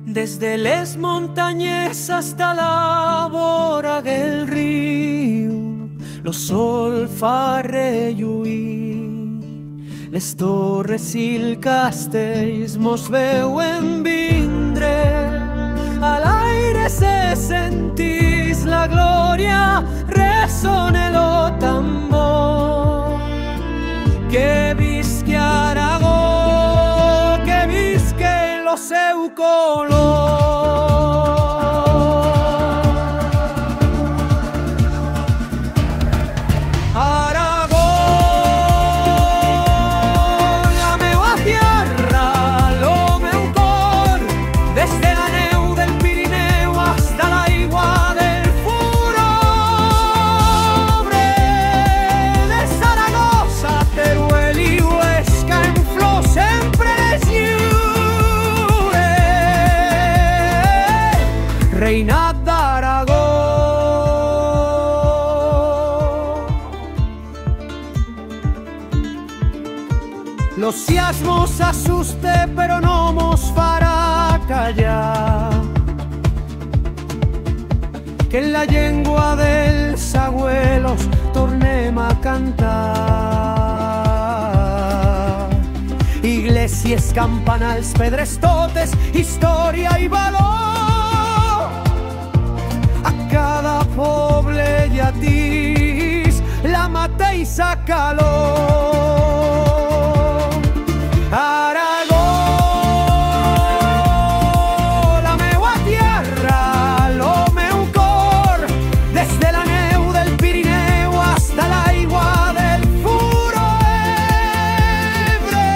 Desde les montañes hasta la vora del río, lo sol fa relluir. Les torres i el castells mos veuen vindre, a l'aire se sentís la glòria, ressona el tambor. Que visqui Aragó, que visqui lo seu color. Reina d'Aragó. Los sismos asuste pero no mos farà callar, que en la llengua dels abuelos tornem a cantar. Iglesias, campanals, pedres totes, història i valor. Cada poble llatís la mateixa calor. Aragó, la meua tierra, lo meu cor, des de la neu del Pirineu hasta l'aigua del Furo Ebre,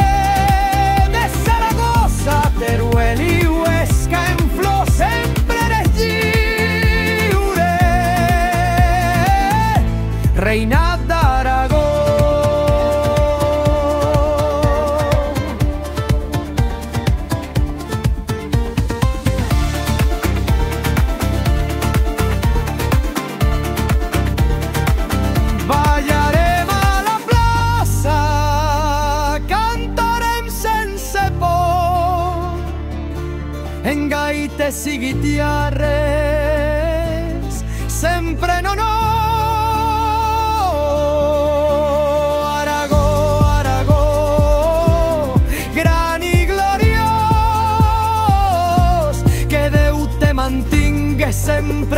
de Saragossa, Teruel i Huesca en flor sempre eres lliure. Reina d'Aragó. Ballarem a la plaça, cantarem sense por, en gaites i guitarres, sempre en honor. Sempre